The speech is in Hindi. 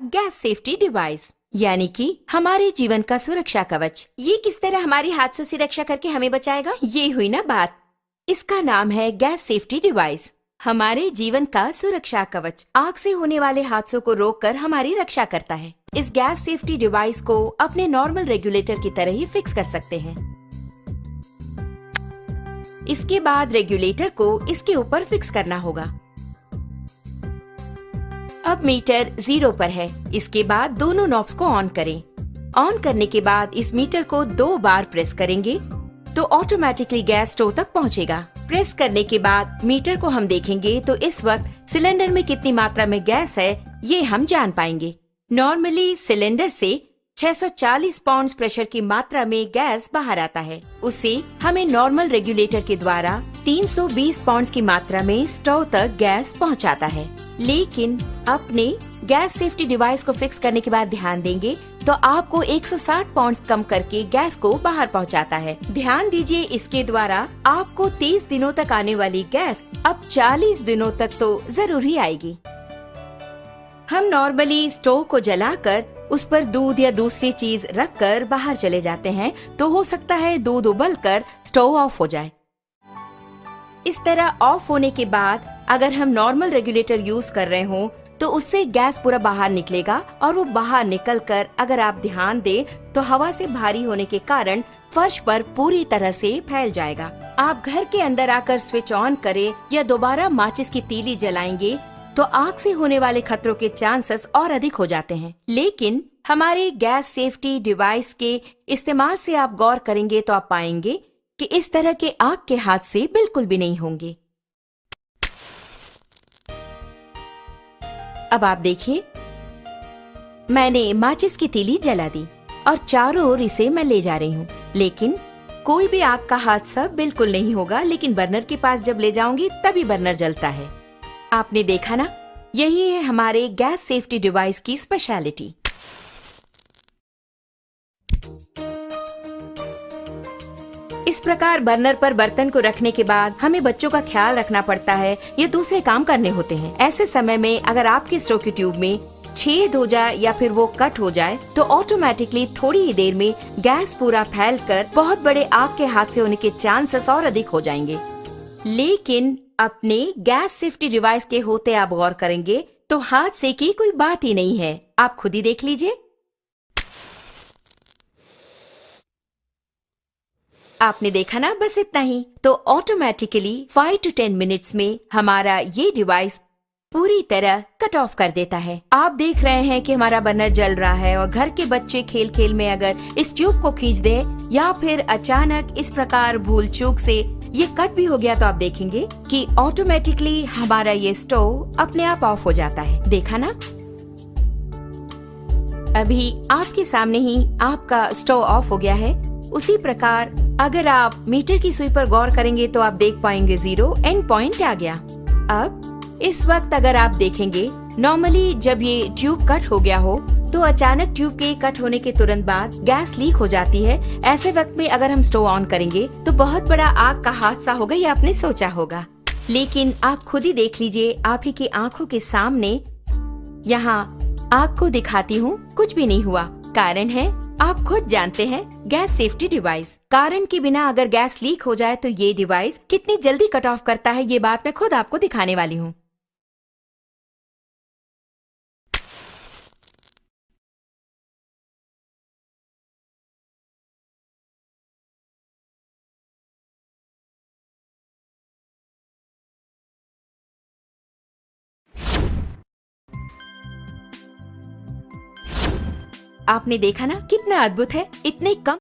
गैस सेफ्टी डिवाइस, यानी कि हमारे जीवन का सुरक्षा कवच। ये किस तरह हमारी हादसों से रक्षा करके हमें बचाएगा, ये हुई ना बात। इसका नाम है गैस सेफ्टी डिवाइस। हमारे जीवन का सुरक्षा कवच आग से होने वाले हादसों को रोककर हमारी रक्षा करता है। इस गैस सेफ्टी डिवाइस को अपने नॉर्मल रेगुलेटर की तरह ही फिक्स कर सकते हैं। इसके बाद रेगुलेटर को इसके ऊपर फिक्स करना होगा। अब मीटर 0 पर है। इसके बाद दोनों नॉब्स को ऑन करें। ऑन करने के बाद इस मीटर को 2 बार प्रेस करेंगे तो ऑटोमेटिकली गैस स्टोव तक पहुंचेगा। प्रेस करने के बाद मीटर को हम देखेंगे तो इस वक्त सिलेंडर में कितनी मात्रा में गैस है ये हम जान पाएंगे। नॉर्मली सिलेंडर से 640 पाउंड प्रेशर की मात्रा में गैस बाहर आता है। उसे हमें नॉर्मल रेगुलेटर के द्वारा 320 पाउंड की मात्रा में स्टोव तक गैस पहुंचाता है। लेकिन अपने गैस सेफ्टी डिवाइस को फिक्स करने के बाद ध्यान देंगे तो आपको 160 पाउंड कम करके गैस को बाहर पहुंचाता है। ध्यान दीजिए, इसके द्वारा आपको 30 दिनों तक आने वाली गैस अब 40 दिनों तक तो जरूर ही आएगी। हम नॉर्मली स्टोव को जलाकर उस पर दूध या दूसरी चीज रखकर बाहर चले जाते हैं तो हो सकता है दूध उबलकर स्टोव ऑफ हो जाए। इस तरह ऑफ होने के बाद अगर हम नॉर्मल रेगुलेटर यूज कर रहे हो तो उससे गैस पूरा बाहर निकलेगा और वो बाहर निकलकर अगर आप ध्यान दें तो हवा से भारी होने के कारण फर्श पर पूरी तरह से फैल जाएगा। आप घर के अंदर आकर स्विच ऑन करें या दोबारा माचिस की तीली जलाएंगे तो आग से होने वाले खतरों के चांसेस और अधिक हो जाते हैं। लेकिन हमारे गैस सेफ्टी डिवाइस के इस्तेमाल से आप गौर करेंगे तो आप पाएंगे कि इस तरह के आग के हादसे बिल्कुल भी नहीं होंगे। अब आप देखिए, मैंने माचिस की तीली जला दी और चारों ओर इसे मैं ले जा रही हूँ, लेकिन कोई भी आग का हादसा बिल्कुल नहीं होगा। लेकिन बर्नर के पास जब ले जाऊंगी तभी बर्नर जलता है। आपने देखा ना, यही है हमारे गैस सेफ्टी डिवाइस की स्पेशलिटी। इस प्रकार बर्नर पर बर्तन को रखने के बाद हमें बच्चों का ख्याल रखना पड़ता है या दूसरे काम करने होते हैं। ऐसे समय में अगर आपके स्टोव की ट्यूब में छेद हो जाए या फिर वो कट हो जाए तो ऑटोमेटिकली थोड़ी ही देर में गैस पूरा फैलकर बहुत बड़े आग के हादसे होने के चांसेस और अधिक हो जाएंगे। लेकिन अपने गैस सेफ्टी डिवाइस के होते आप गौर करेंगे तो हादसे की कोई बात ही नहीं है। आप खुद ही देख लीजिए। आपने देखा ना, बस इतना ही। तो ऑटोमेटिकली 5 to 10 मिनट्स में हमारा ये डिवाइस पूरी तरह कट ऑफ कर देता है। आप देख रहे हैं कि हमारा बर्नर जल रहा है और घर के बच्चे खेल खेल में अगर इस ट्यूब को खींच दें या फिर अचानक इस प्रकार भूल चूक से ये कट भी हो गया तो आप देखेंगे कि ऑटोमेटिकली हमारा ये स्टोव अपने आप ऑफ हो जाता है। देखा ना, अभी आपके सामने ही आपका स्टोव ऑफ हो गया है। उसी प्रकार अगर आप मीटर की सुई पर गौर करेंगे तो आप देख पाएंगे 0 एंड पॉइंट आ गया। अब इस वक्त अगर आप देखेंगे, नॉर्मली जब ये ट्यूब कट हो गया हो तो अचानक ट्यूब के कट होने के तुरंत बाद गैस लीक हो जाती है। ऐसे वक्त में अगर हम स्टोव ऑन करेंगे तो बहुत बड़ा आग का हादसा होगा, ये आपने सोचा होगा। लेकिन आप खुद ही देख लीजिए, आप ही की आंखों के सामने यहाँ आग को दिखाती हूँ, कुछ भी नहीं हुआ। कारण है, आप खुद जानते हैं, गैस सेफ्टी डिवाइस। कारण के बिना अगर गैस लीक हो जाए तो ये डिवाइस कितनी जल्दी कट ऑफ करता है, ये बात मैं खुद आपको दिखाने वाली हूँ। आपने देखा ना, कितना अद्भुत है। इतने कम